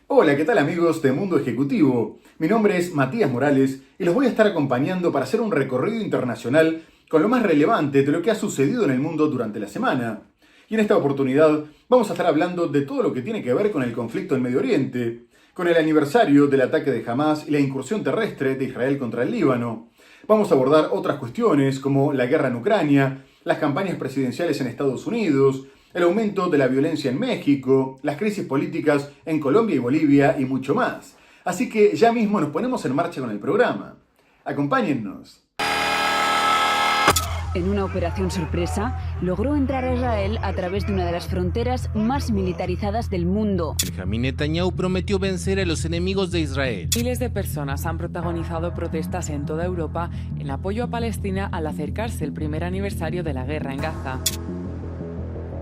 Hola, ¿qué tal amigos de Mundo Ejecutivo? Mi nombre es Matías Morales y los voy a estar acompañando para hacer un recorrido internacional con lo más relevante de lo que ha sucedido en el mundo durante la semana. Y en esta oportunidad vamos a estar hablando de todo lo que tiene que ver con el conflicto en Medio Oriente, con el aniversario del ataque de Hamas y la incursión terrestre de Israel contra el Líbano. Vamos a abordar otras cuestiones como la guerra en Ucrania, las campañas presidenciales en Estados Unidos, el aumento de la violencia en México, las crisis políticas en Colombia y Bolivia y mucho más. Así que ya mismo nos ponemos en marcha con el programa. Acompáñennos. En una operación sorpresa, logró entrar a Israel a través de una de las fronteras más militarizadas del mundo. Benjamín Netanyahu prometió vencer a los enemigos de Israel. Miles de personas han protagonizado protestas en toda Europa en apoyo a Palestina al acercarse el primer aniversario de la guerra en Gaza.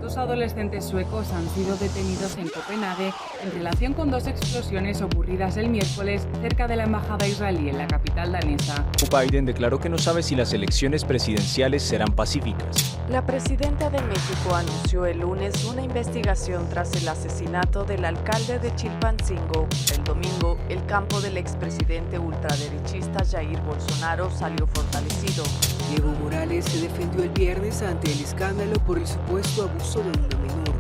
Dos adolescentes suecos han sido detenidos en Copenhague en relación con dos explosiones ocurridas el miércoles cerca de la embajada israelí en la capital danesa. Biden declaró que no sabe si las elecciones presidenciales serán pacíficas. La presidenta de México anunció el lunes una investigación tras el asesinato del alcalde de Chilpancingo. El domingo, el campo del expresidente ultraderechista Jair Bolsonaro salió fortalecido. Evo Morales se defendió el viernes ante el escándalo por el supuesto abuso de una menor.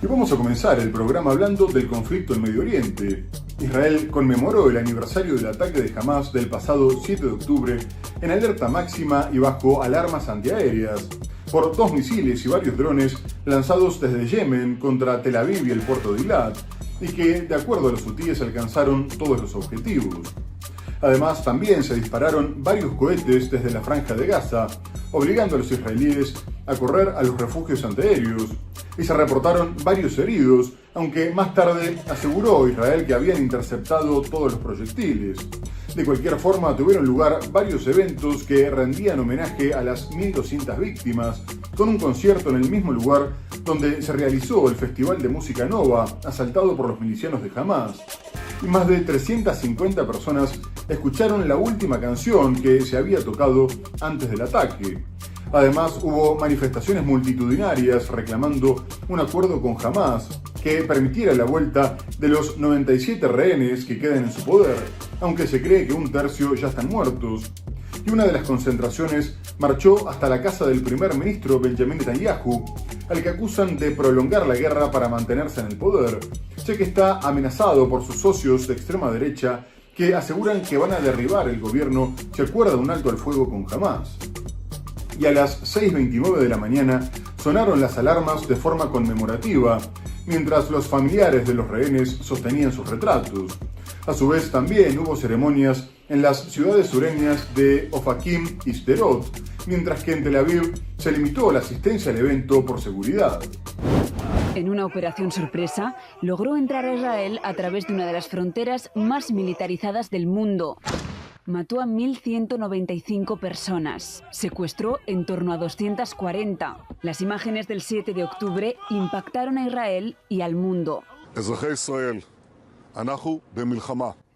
Y vamos a comenzar el programa hablando del conflicto en Medio Oriente. Israel conmemoró el aniversario del ataque de Hamas del pasado 7 de octubre en alerta máxima y bajo alarmas antiaéreas por 2 misiles y varios drones lanzados desde Yemen contra Tel Aviv y el puerto de Eilat, y que, de acuerdo a los hutíes, alcanzaron todos los objetivos. Además, también se dispararon varios cohetes desde la franja de Gaza, obligando a los israelíes a correr a los refugios antiaéreos, y se reportaron varios heridos, aunque más tarde aseguró Israel que habían interceptado todos los proyectiles. De cualquier forma, tuvieron lugar varios eventos que rendían homenaje a las 1.200 víctimas, con un concierto en el mismo lugar donde se realizó el Festival de Música Nova, asaltado por los milicianos de Hamas. Y más de 350 personas escucharon la última canción que se había tocado antes del ataque. Además, hubo manifestaciones multitudinarias reclamando un acuerdo con Hamas que permitiera la vuelta de los 97 rehenes que quedan en su poder, aunque se cree que un tercio ya están muertos. Y una de las concentraciones marchó hasta la casa del primer ministro Benjamín Netanyahu, al que acusan de prolongar la guerra para mantenerse en el poder, ya que está amenazado por sus socios de extrema derecha que aseguran que van a derribar el gobierno si acuerda un alto al fuego con Hamas. Y a las 6:29 de la mañana sonaron las alarmas de forma conmemorativa, mientras los familiares de los rehenes sostenían sus retratos. A su vez, también hubo ceremonias en las ciudades sureñas de Ofakim y Sderot, mientras que en Tel Aviv se limitó la asistencia al evento por seguridad. En una operación sorpresa, logró entrar a Israel a través de una de las fronteras más militarizadas del mundo. Mató a 1.195 personas. Secuestró en torno a 240. Las imágenes del 7 de octubre impactaron a Israel y al mundo.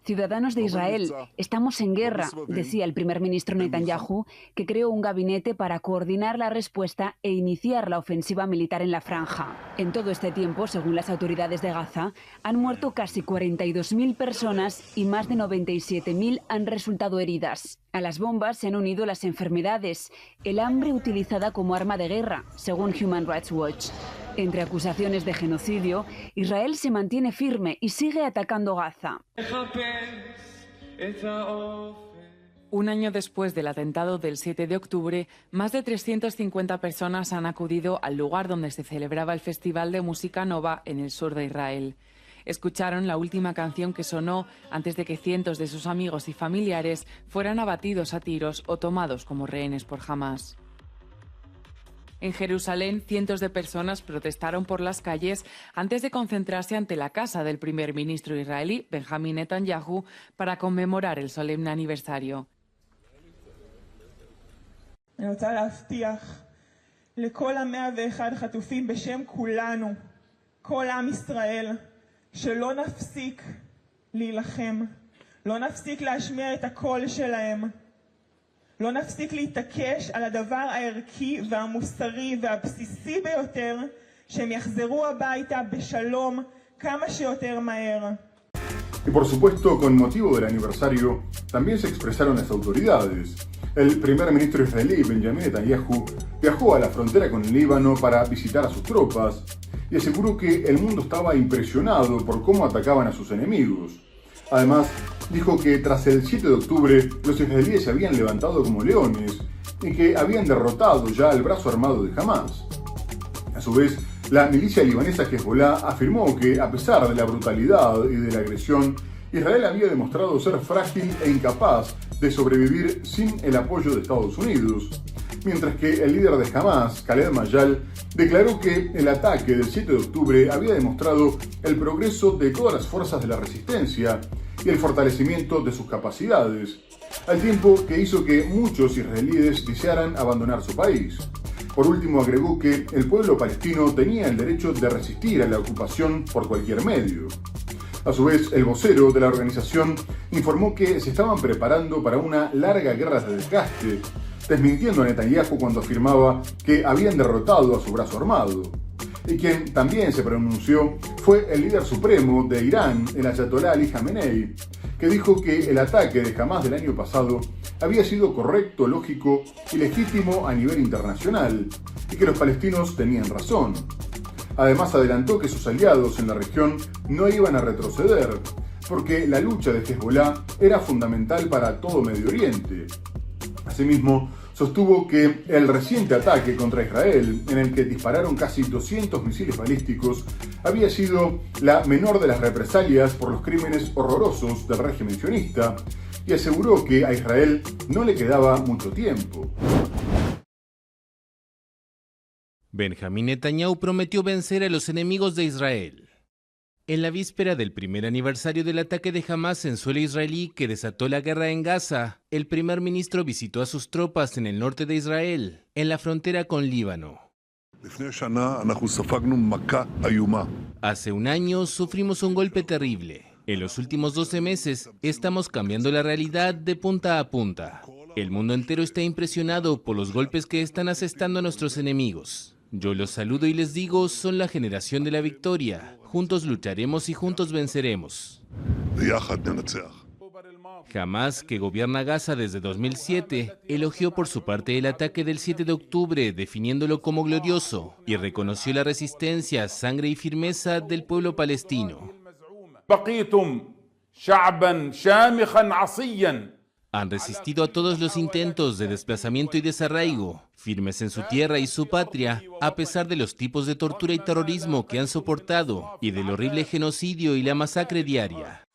Ciudadanos de Israel, estamos en guerra, decía el primer ministro Netanyahu, que creó un gabinete para coordinar la respuesta e iniciar la ofensiva militar en la franja. En todo este tiempo, según las autoridades de Gaza, han muerto casi 42.000 personas y más de 97.000 han resultado heridas. A las bombas se han unido las enfermedades, el hambre utilizada como arma de guerra, según Human Rights Watch. Entre acusaciones de genocidio, Israel se mantiene firme y sigue atacando Gaza. Un año después del atentado del 7 de octubre, más de 350 personas han acudido al lugar donde se celebraba el Festival de Música Nova en el sur de Israel. Escucharon la última canción que sonó antes de que cientos de sus amigos y familiares fueran abatidos a tiros o tomados como rehenes por Hamas. En Jerusalén, cientos de personas protestaron por las calles antes de concentrarse ante la casa del primer ministro israelí, Benjamín Netanyahu, para conmemorar el solemne aniversario. אני רוצה להבטיח לכל 101 חטופים בשם כולנו, כל עם ישראל, שלא נפסיק להילחם, לא נפסיק להשמיע את הקול שלהם, לא נפסיק להתעקש על הדבר הערכי והמוסרי והבסיסי ביותר, שהם יחזרו הביתה בשלום כמה שיותר מהר. Y por supuesto, con motivo del aniversario, también se expresaron las autoridades. El primer ministro israelí, Benjamin Netanyahu, viajó a la frontera con el Líbano para visitar a sus tropas y aseguró que el mundo estaba impresionado por cómo atacaban a sus enemigos. Además, dijo que tras el 7 de octubre los israelíes se habían levantado como leones y que habían derrotado ya al brazo armado de Hamas. A su vez, la milicia libanesa Hezbollah afirmó que, a pesar de la brutalidad y de la agresión, Israel había demostrado ser frágil e incapaz de sobrevivir sin el apoyo de Estados Unidos, mientras que el líder de Hamas, Khaled Mayal, declaró que el ataque del 7 de octubre había demostrado el progreso de todas las fuerzas de la resistencia y el fortalecimiento de sus capacidades, al tiempo que hizo que muchos israelíes desearan abandonar su país. Por último, agregó que el pueblo palestino tenía el derecho de resistir a la ocupación por cualquier medio. A su vez, el vocero de la organización informó que se estaban preparando para una larga guerra de desgaste, desmintiendo a Netanyahu cuando afirmaba que habían derrotado a su brazo armado. Y quien también se pronunció fue el líder supremo de Irán, el ayatolá Ali Khamenei, que dijo que el ataque de Hamas del año pasado había sido correcto, lógico y legítimo a nivel internacional, y que los palestinos tenían razón. Además, adelantó que sus aliados en la región no iban a retroceder, porque la lucha de Hezbollah era fundamental para todo Medio Oriente. Asimismo, sostuvo que el reciente ataque contra Israel, en el que dispararon casi 200 misiles balísticos, había sido la menor de las represalias por los crímenes horrorosos del régimen sionista, y aseguró que a Israel no le quedaba mucho tiempo. Benjamin Netanyahu prometió vencer a los enemigos de Israel. En la víspera del primer aniversario del ataque de Hamas en suelo israelí que desató la guerra en Gaza, el primer ministro visitó a sus tropas en el norte de Israel, en la frontera con Líbano. Hace un año sufrimos un golpe terrible. En los últimos 12 meses estamos cambiando la realidad de punta a punta. El mundo entero está impresionado por los golpes que están asestando a nuestros enemigos. Yo los saludo y les digo, son la generación de la victoria. Juntos lucharemos y juntos venceremos. Hamas, que gobierna Gaza desde 2007, elogió por su parte el ataque del 7 de octubre, definiéndolo como glorioso, y reconoció la resistencia, sangre y firmeza del pueblo palestino. Han resistido a todos los intentos de desplazamiento y desarraigo, firmes en su tierra y su patria, a pesar de los tipos de tortura y terrorismo que han soportado y del horrible genocidio y la masacre diaria.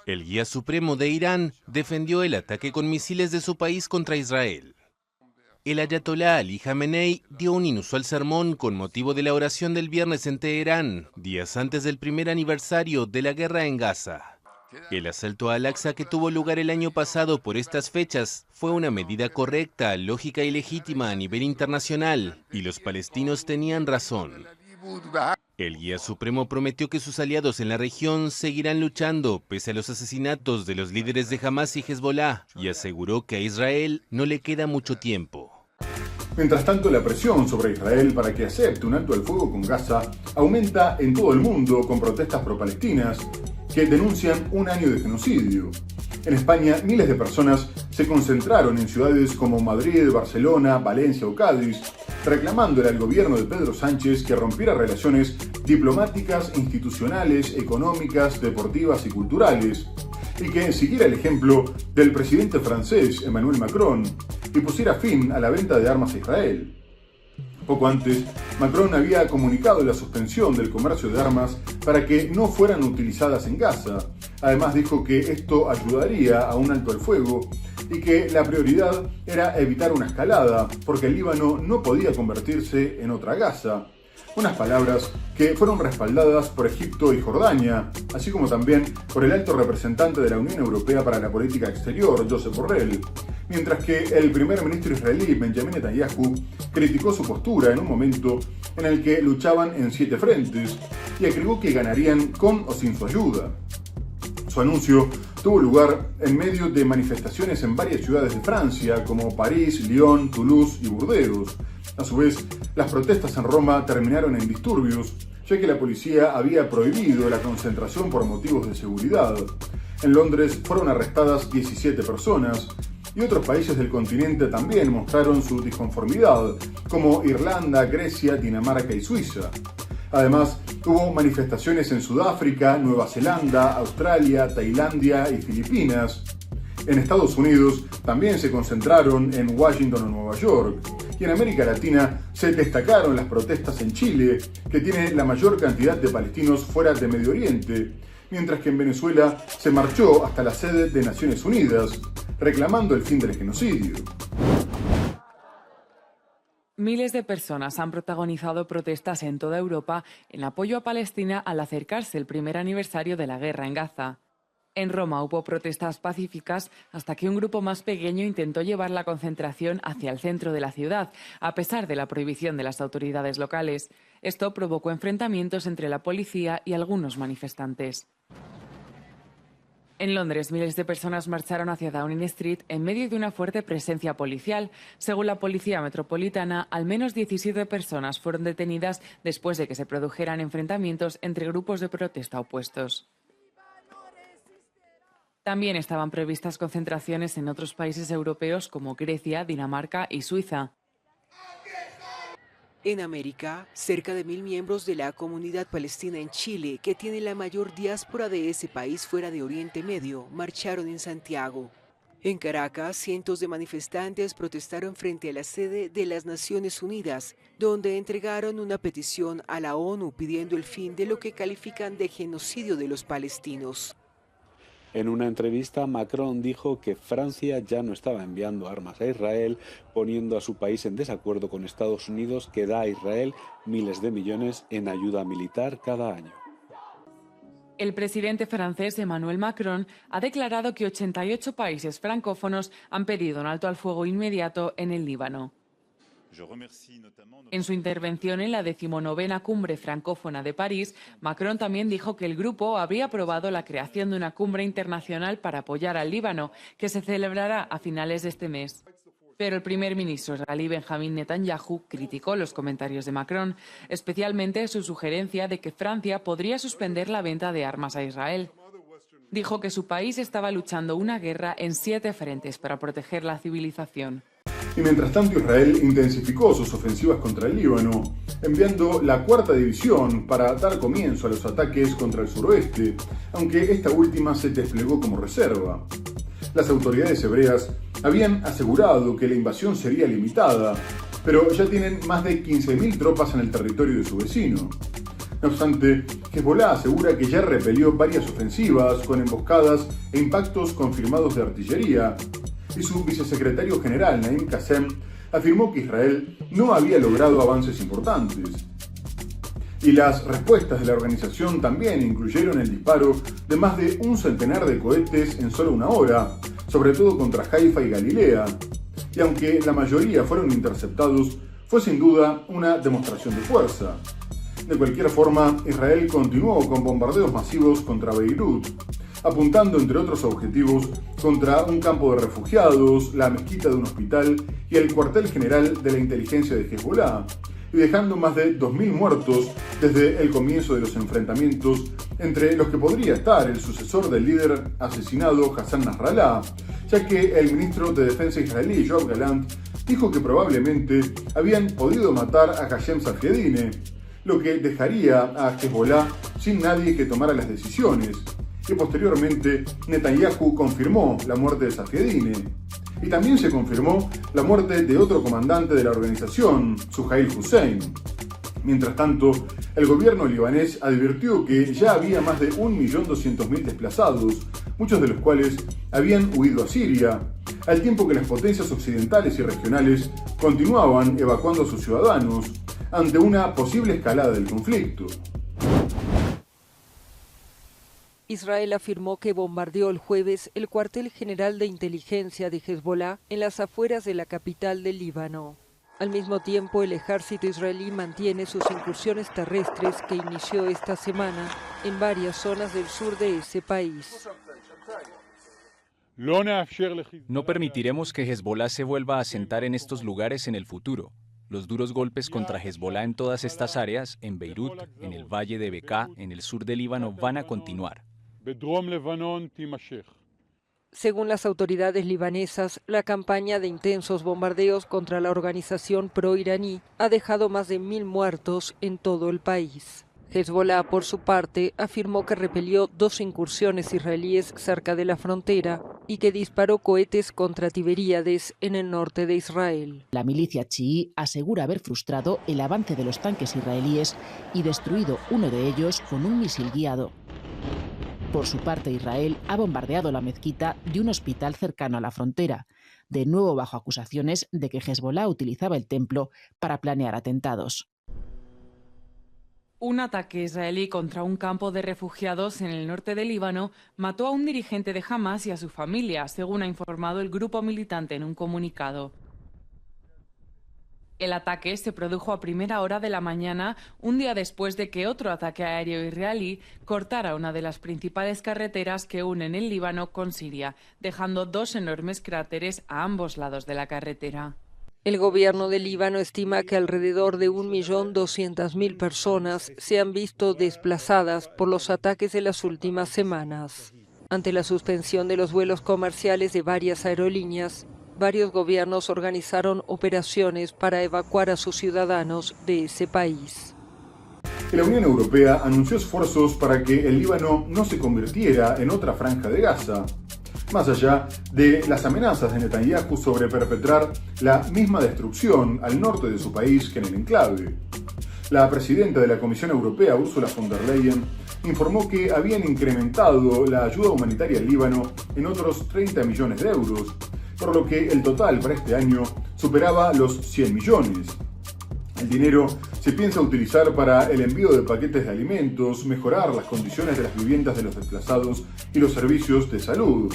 El guía supremo de Irán defendió el ataque con misiles de su país contra Israel. El ayatolá Ali Khamenei dio un inusual sermón con motivo de la oración del viernes en Teherán, días antes del primer aniversario de la guerra en Gaza. El asalto a Al-Aqsa que tuvo lugar el año pasado por estas fechas fue una medida correcta, lógica y legítima a nivel internacional, y los palestinos tenían razón. El guía supremo prometió que sus aliados en la región seguirán luchando pese a los asesinatos de los líderes de Hamas y Hezbollah, y aseguró que a Israel no le queda mucho tiempo. Mientras tanto, la presión sobre Israel para que acepte un alto al fuego con Gaza aumenta en todo el mundo con protestas pro-palestinas que denuncian un año de genocidio. En España, miles de personas se concentraron en ciudades como Madrid, Barcelona, Valencia o Cádiz, reclamándole al gobierno de Pedro Sánchez que rompiera relaciones diplomáticas, institucionales, económicas, deportivas y culturales, y que siguiera el ejemplo del presidente francés Emmanuel Macron y pusiera fin a la venta de armas a Israel. Poco antes, Macron había comunicado la suspensión del comercio de armas para que no fueran utilizadas en Gaza. Además dijo que esto ayudaría a un alto al fuego y que la prioridad era evitar una escalada, porque el Líbano no podía convertirse en otra Gaza. Unas palabras que fueron respaldadas por Egipto y Jordania, así como también por el alto representante de la Unión Europea para la Política Exterior, Josep Borrell, mientras que el primer ministro israelí, Benjamin Netanyahu, criticó su postura en un momento en el que luchaban en 7 frentes y agregó que ganarían con o sin su ayuda. Su anuncio tuvo lugar en medio de manifestaciones en varias ciudades de Francia, como París, Lyon, Toulouse y Burdeos. A su vez, las protestas en Roma terminaron en disturbios, ya que la policía había prohibido la concentración por motivos de seguridad. En Londres fueron arrestadas 17 personas, y otros países del continente también mostraron su disconformidad, como Irlanda, Grecia, Dinamarca y Suiza. Además, hubo manifestaciones en Sudáfrica, Nueva Zelanda, Australia, Tailandia y Filipinas. En Estados Unidos también se concentraron en Washington o Nueva York. Y en América Latina se destacaron las protestas en Chile, que tiene la mayor cantidad de palestinos fuera de Medio Oriente, mientras que en Venezuela se marchó hasta la sede de Naciones Unidas, reclamando el fin del genocidio. Miles de personas han protagonizado protestas en toda Europa en apoyo a Palestina al acercarse el primer aniversario de la guerra en Gaza. En Roma hubo protestas pacíficas hasta que un grupo más pequeño intentó llevar la concentración hacia el centro de la ciudad, a pesar de la prohibición de las autoridades locales. Esto provocó enfrentamientos entre la policía y algunos manifestantes. En Londres, miles de personas marcharon hacia Downing Street en medio de una fuerte presencia policial. Según la Policía Metropolitana, al menos 17 personas fueron detenidas después de que se produjeran enfrentamientos entre grupos de protesta opuestos. También estaban previstas concentraciones en otros países europeos como Grecia, Dinamarca y Suiza. En América, cerca de 1.000 miembros de la comunidad palestina en Chile, que tiene la mayor diáspora de ese país fuera de Oriente Medio, marcharon en Santiago. En Caracas, cientos de manifestantes protestaron frente a la sede de las Naciones Unidas, donde entregaron una petición a la ONU pidiendo el fin de lo que califican de genocidio de los palestinos. En una entrevista, Macron dijo que Francia ya no estaba enviando armas a Israel, poniendo a su país en desacuerdo con Estados Unidos, que da a Israel miles de millones en ayuda militar cada año. El presidente francés Emmanuel Macron ha declarado que 88 países francófonos han pedido un alto al fuego inmediato en el Líbano. En su intervención en la 19ª Cumbre Francófona de París, Macron también dijo que el grupo habría aprobado la creación de una cumbre internacional para apoyar al Líbano, que se celebrará a finales de este mes. Pero el primer ministro israelí Benjamin Netanyahu criticó los comentarios de Macron, especialmente su sugerencia de que Francia podría suspender la venta de armas a Israel. Dijo que su país estaba luchando una guerra en 7 frentes para proteger la civilización. Y mientras tanto, Israel intensificó sus ofensivas contra el Líbano, enviando la 4ª división para dar comienzo a los ataques contra el suroeste, aunque esta última se desplegó como reserva. Las autoridades hebreas habían asegurado que la invasión sería limitada, pero ya tienen más de 15.000 tropas en el territorio de su vecino. No obstante, Hezbollah asegura que ya repelió varias ofensivas con emboscadas e impactos confirmados de artillería, y su vicesecretario general, Naim Qassem, afirmó que Israel no había logrado avances importantes. Y las respuestas de la organización también incluyeron el disparo de más de un centenar de cohetes en solo una hora, sobre todo contra Haifa y Galilea. Y aunque la mayoría fueron interceptados, fue sin duda una demostración de fuerza. De cualquier forma, Israel continuó con bombardeos masivos contra Beirut, apuntando entre otros objetivos contra un campo de refugiados, la mezquita de un hospital y el cuartel general de la inteligencia de Hezbollah, y dejando más de 2.000 muertos desde el comienzo de los enfrentamientos, entre los que podría estar el sucesor del líder asesinado Hassan Nasrallah, ya que el ministro de Defensa israelí, Yoav Gallant, dijo que probablemente habían podido matar a Hashem Safieddine, lo que dejaría a Hezbollah sin nadie que tomara las decisiones. Y posteriormente Netanyahu confirmó la muerte de Safieddine. Y también se confirmó la muerte de otro comandante de la organización, Suhail Hussein. Mientras tanto, el gobierno libanés advirtió que ya había más de 1.200.000 desplazados, muchos de los cuales habían huido a Siria, al tiempo que las potencias occidentales y regionales continuaban evacuando a sus ciudadanos ante una posible escalada del conflicto. Israel afirmó que bombardeó el jueves el cuartel general de inteligencia de Hezbollah en las afueras de la capital del Líbano. Al mismo tiempo, el ejército israelí mantiene sus incursiones terrestres que inició esta semana en varias zonas del sur de ese país. No permitiremos que Hezbollah se vuelva a asentar en estos lugares en el futuro. Los duros golpes contra Hezbollah en todas estas áreas, en Beirut, en el valle de Bekaa, en el sur del Líbano, van a continuar. Según las autoridades libanesas, la campaña de intensos bombardeos contra la organización pro-iraní ha dejado más de 1000 muertos en todo el país. Hezbollah, por su parte, afirmó que repelió 2 incursiones israelíes cerca de la frontera y que disparó cohetes contra Tiberíades en el norte de Israel. La milicia chií asegura haber frustrado el avance de los tanques israelíes y destruido uno de ellos con un misil guiado. Por su parte, Israel ha bombardeado la mezquita de un hospital cercano a la frontera, de nuevo bajo acusaciones de que Hezbollah utilizaba el templo para planear atentados. Un ataque israelí contra un campo de refugiados en el norte del Líbano mató a un dirigente de Hamas y a su familia, según ha informado el grupo militante en un comunicado. El ataque se produjo a primera hora de la mañana, un día después de que otro ataque aéreo israelí cortara una de las principales carreteras que unen el Líbano con Siria, dejando 2 enormes cráteres a ambos lados de la carretera. El gobierno del Líbano estima que alrededor de 1.200.000 personas se han visto desplazadas por los ataques de las últimas semanas. Ante la suspensión de los vuelos comerciales de varias aerolíneas, varios gobiernos organizaron operaciones para evacuar a sus ciudadanos de ese país. La Unión Europea anunció esfuerzos para que el Líbano no se convirtiera en otra franja de Gaza, más allá de las amenazas de Netanyahu sobre perpetrar la misma destrucción al norte de su país que en el enclave. La presidenta de la Comisión Europea, Ursula von der Leyen, informó que habían incrementado la ayuda humanitaria al Líbano en otros 30 millones de euros, por lo que el total para este año superaba los 100 millones. El dinero se piensa utilizar para el envío de paquetes de alimentos, mejorar las condiciones de las viviendas de los desplazados y los servicios de salud.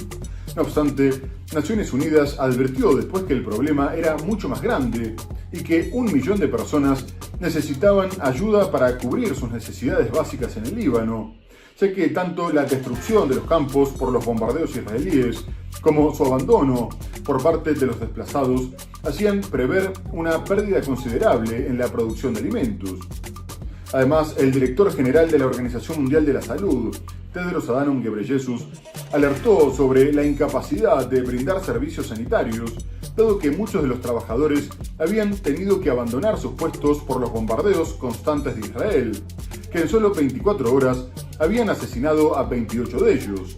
No obstante, Naciones Unidas advirtió después que el problema era mucho más grande y que 1 millón de personas necesitaban ayuda para cubrir sus necesidades básicas en el Líbano, ya que tanto la destrucción de los campos por los bombardeos israelíes como su abandono por parte de los desplazados hacían prever una pérdida considerable en la producción de alimentos. Además, el director general de la Organización Mundial de la Salud, Tedros Adhanom Ghebreyesus, alertó sobre la incapacidad de brindar servicios sanitarios, dado que muchos de los trabajadores habían tenido que abandonar sus puestos por los bombardeos constantes de Israel, que en solo 24 horas habían asesinado a 28 de ellos.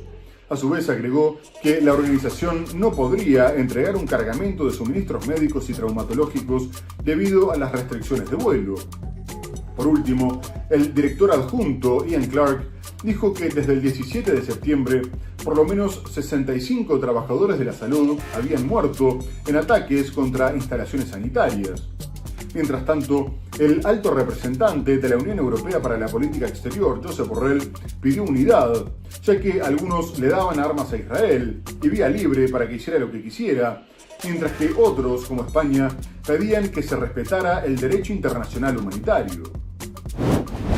A su vez agregó que la organización no podría entregar un cargamento de suministros médicos y traumatológicos debido a las restricciones de vuelo. Por último, el director adjunto Ian Clark dijo que desde el 17 de septiembre, por lo menos 65 trabajadores de la salud habían muerto en ataques contra instalaciones sanitarias. Mientras tanto, el alto representante de la Unión Europea para la Política Exterior, Josep Borrell, pidió unidad, ya que algunos le daban armas a Israel y vía libre para que hiciera lo que quisiera, mientras que otros, como España, pedían que se respetara el derecho internacional humanitario.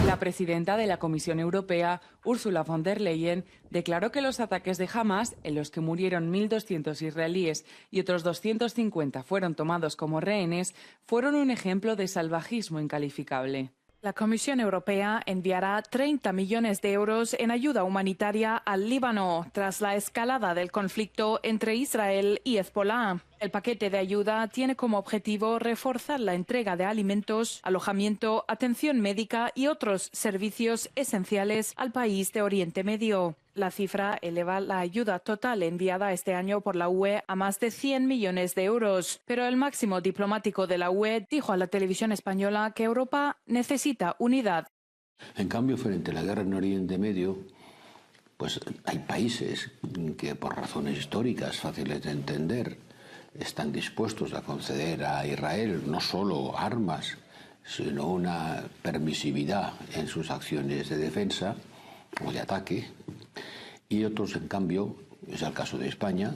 La presidenta de la Comisión Europea, Ursula von der Leyen, declaró que los ataques de Hamas, en los que murieron 1.200 israelíes y otros 250 fueron tomados como rehenes, fueron un ejemplo de salvajismo incalificable. La Comisión Europea enviará 30 millones de euros en ayuda humanitaria al Líbano tras la escalada del conflicto entre Israel y Hezbollah. El paquete de ayuda tiene como objetivo reforzar la entrega de alimentos, alojamiento, atención médica y otros servicios esenciales al país de Oriente Medio. La cifra eleva la ayuda total enviada este año por la UE a más de 100 millones de euros. Pero el máximo diplomático de la UE dijo a la televisión española que Europa necesita unidad. En cambio, frente a la guerra en Oriente Medio, pues hay países que por razones históricas fáciles de entender están dispuestos a conceder a Israel no solo armas, sino una permisividad en sus acciones de defensa o de ataque, y otros, en cambio, es el caso de España,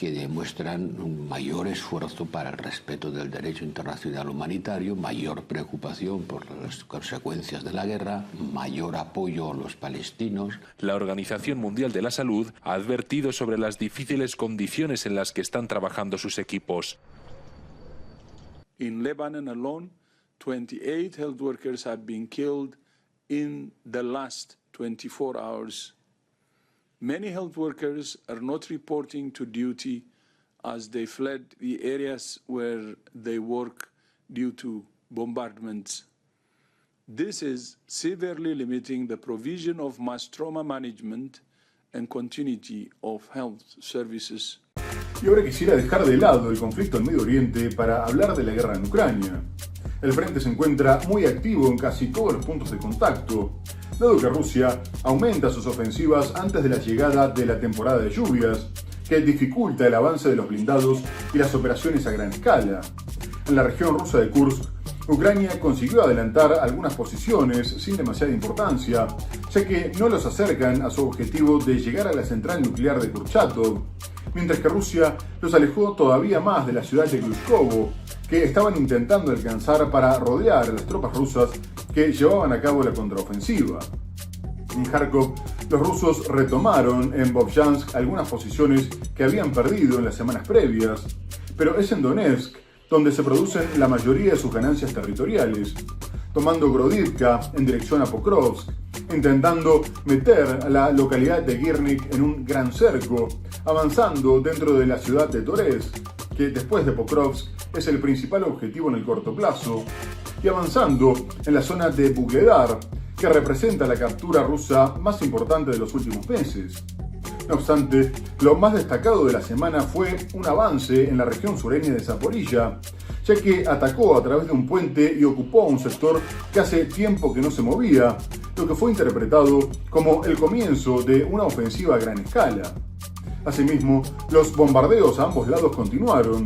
que demuestran un mayor esfuerzo para el respeto del derecho internacional humanitario, mayor preocupación por las consecuencias de la guerra, mayor apoyo a los palestinos. La Organización Mundial de la Salud ha advertido sobre las difíciles condiciones en las que están trabajando sus equipos. In Lebanon alone, 28 health workers have been killed in the last 24 hours. Many health workers are not reporting to duty as they fled the areas where they work due to bombardments. This is severely limiting the provision of mass trauma management and continuity of health services. Y ahora quisiera dejar de lado el conflicto en Medio Oriente para hablar de la guerra en Ucrania. El frente se encuentra muy activo en casi todos los puntos de contacto, dado que Rusia aumenta sus ofensivas antes de la llegada de la temporada de lluvias, que dificulta el avance de los blindados y las operaciones a gran escala. En la región rusa de Kursk, Ucrania consiguió adelantar algunas posiciones sin demasiada importancia, ya que no los acercan a su objetivo de llegar a la central nuclear de Kurchatov, mientras que Rusia los alejó todavía más de la ciudad de Glushkovo, que estaban intentando alcanzar para rodear a las tropas rusas que llevaban a cabo la contraofensiva. En Kharkov, los rusos retomaron en Vovchansk algunas posiciones que habían perdido en las semanas previas, pero es en Donetsk donde se producen la mayoría de sus ganancias territoriales, tomando Grodivka en dirección a Pokrovsk, intentando meter a la localidad de Girnik en un gran cerco, avanzando dentro de la ciudad de Toretsk, que después de Pokrovsk es el principal objetivo en el corto plazo, y avanzando en la zona de Bugledar, que representa la captura rusa más importante de los últimos meses. No obstante, lo más destacado de la semana fue un avance en la región sureña de Zaporilla, ya que atacó a través de un puente y ocupó un sector que hace tiempo que no se movía, lo que fue interpretado como el comienzo de una ofensiva a gran escala. Asimismo, los bombardeos a ambos lados continuaron,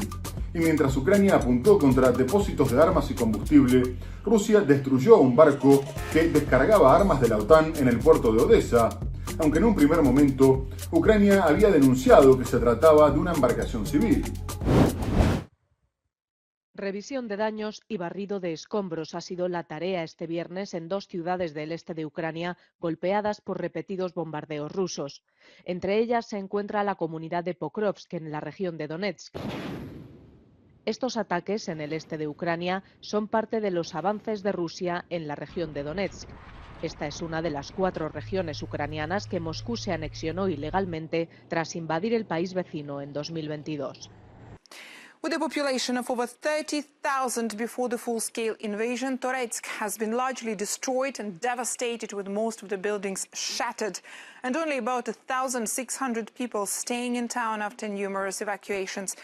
y mientras Ucrania apuntó contra depósitos de armas y combustible, Rusia destruyó un barco que descargaba armas de la OTAN en el puerto de Odessa, aunque en un primer momento Ucrania había denunciado que se trataba de una embarcación civil. Revisión de daños y barrido de escombros ha sido la tarea este viernes en dos ciudades del este de Ucrania golpeadas por repetidos bombardeos rusos. Entre ellas se encuentra la comunidad de Pokrovsk en la región de Donetsk. Estos ataques en el este de Ucrania son parte de los avances de Rusia en la región de Donetsk. Esta es una de las 4 regiones ucranianas que Moscú se anexionó ilegalmente tras invadir el país vecino en 2022. With a population of over 30,000 before the full-scale invasion, Toretsk has been largely destroyed and devastated, with most of the buildings shattered, and only about 1,600 people staying in town after numerous evacuations.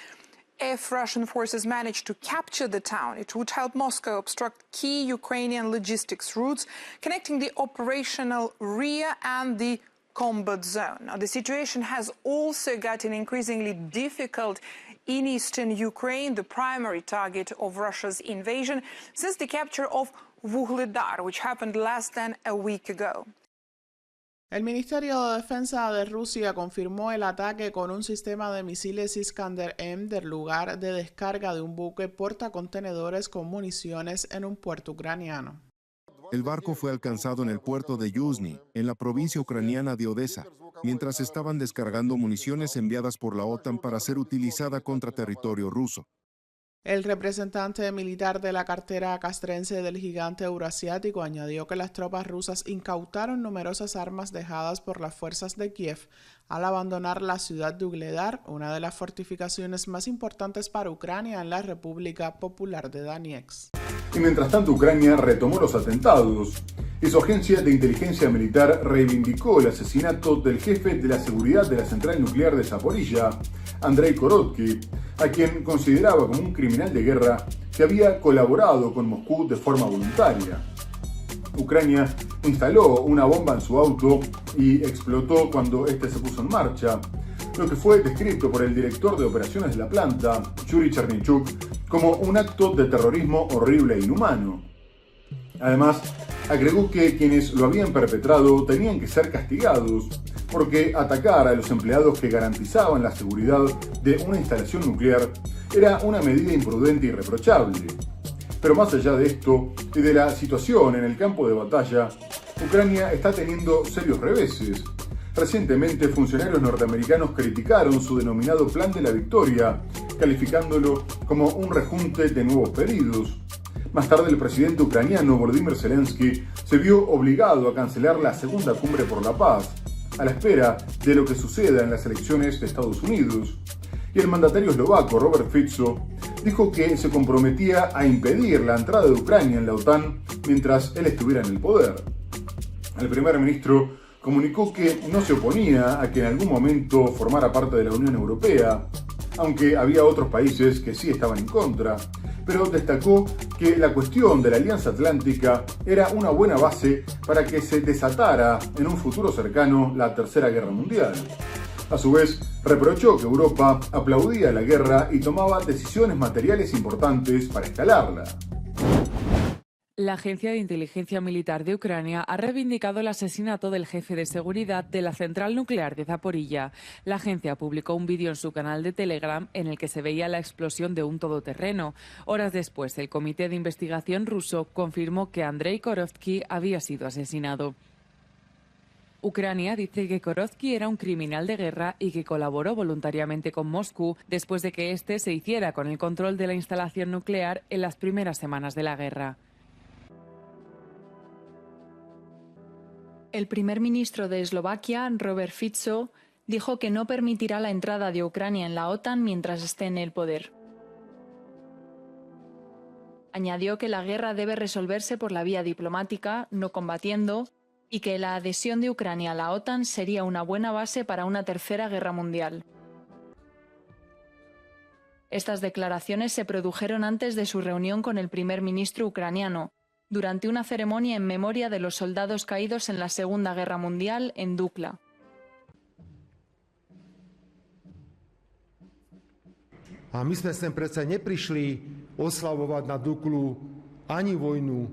If Russian forces manage to capture the town, it would help Moscow obstruct key Ukrainian logistics routes connecting the operational rear and the combat zone. Now, the situation has also gotten increasingly difficult in eastern Ukraine, the primary target of Russia's invasion, since the capture of Vuhledar, which happened less than a week ago. El Ministerio de Defensa de Rusia confirmó el ataque con un sistema de misiles Iskander-M del lugar de descarga de un buque portacontenedores con municiones en un puerto ucraniano. El barco fue alcanzado en el puerto de Yuzhny, en la provincia ucraniana de Odessa, mientras estaban descargando municiones enviadas por la OTAN para ser utilizada contra territorio ruso. El representante militar de la cartera castrense del gigante euroasiático añadió que las tropas rusas incautaron numerosas armas dejadas por las fuerzas de Kiev al abandonar la ciudad de Ugledar, una de las fortificaciones más importantes para Ucrania en la República Popular de Donetsk. Y mientras tanto Ucrania retomó los atentados, y su agencia de inteligencia militar reivindicó el asesinato del jefe de la seguridad de la central nuclear de Zaporilla, Andrei Korotký, a quien consideraba como un criminal de guerra que había colaborado con Moscú de forma voluntaria. Ucrania instaló una bomba en su auto y explotó cuando este se puso en marcha, lo que fue descrito por el director de operaciones de la planta, Yuri Chernychuk, como un acto de terrorismo horrible e inhumano. Además, agregó que quienes lo habían perpetrado tenían que ser castigados, porque atacar a los empleados que garantizaban la seguridad de una instalación nuclear era una medida imprudente y irreprochable. Pero más allá de esto y de la situación en el campo de batalla, Ucrania está teniendo serios reveses. Recientemente, funcionarios norteamericanos criticaron su denominado Plan de la Victoria, calificándolo como un rejunte de nuevos pedidos. Más tarde, el presidente ucraniano Volodymyr Zelensky se vio obligado a cancelar la segunda cumbre por la paz, a la espera de lo que suceda en las elecciones de Estados Unidos. Y el mandatario eslovaco Robert Fico dijo que se comprometía a impedir la entrada de Ucrania en la OTAN mientras él estuviera en el poder. El primer ministro comunicó que no se oponía a que en algún momento formara parte de la Unión Europea, aunque había otros países que sí estaban en contra, pero destacó que la cuestión de la Alianza Atlántica era una buena base para que se desatara en un futuro cercano la Tercera Guerra Mundial. A su vez, reprochó que Europa aplaudía la guerra y tomaba decisiones materiales importantes para escalarla. La Agencia de Inteligencia Militar de Ucrania ha reivindicado el asesinato del jefe de seguridad de la central nuclear de Zaporilla. La agencia publicó un vídeo en su canal de Telegram en el que se veía la explosión de un todoterreno. Horas después, el Comité de Investigación ruso confirmó que Andrei Korovsky había sido asesinado. Ucrania dice que Korovsky era un criminal de guerra y que colaboró voluntariamente con Moscú después de que éste se hiciera con el control de la instalación nuclear en las primeras semanas de la guerra. El primer ministro de Eslovaquia, Robert Fico, dijo que no permitirá la entrada de Ucrania en la OTAN mientras esté en el poder. Añadió que la guerra debe resolverse por la vía diplomática, no combatiendo, y que la adhesión de Ucrania a la OTAN sería una buena base para una tercera guerra mundial. Estas declaraciones se produjeron antes de su reunión con el primer ministro ucraniano, durante una ceremonia en memoria de los soldados caídos en la Segunda Guerra Mundial en Dukla. A my sme sem predsa neprišli oslavovať na Duklu ani vojnu,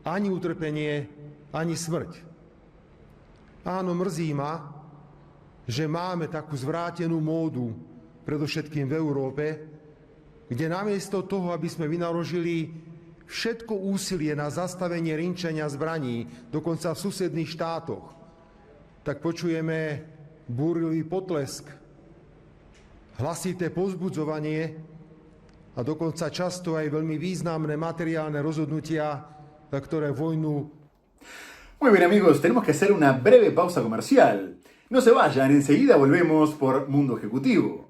ani utrpenie, ani smrť. Áno, mrzí ma, že máme takú zvrátenú módu, predovšetkým v Európe, kde namiesto toho, aby sme vynaložili všetko úsilie na zastavenie rinčenia zbraní, dokonca v susedných štátoch, tak počujeme búrlivý potlesk, hlasité povzbudzovanie a dokonca často aj veľmi významné materiálne rozhodnutia, ktoré vojnu. Muy bien, amigos, tenemos que hacer una breve pausa comercial. No se vayan, enseguida volvemos por Mundo Ejecutivo.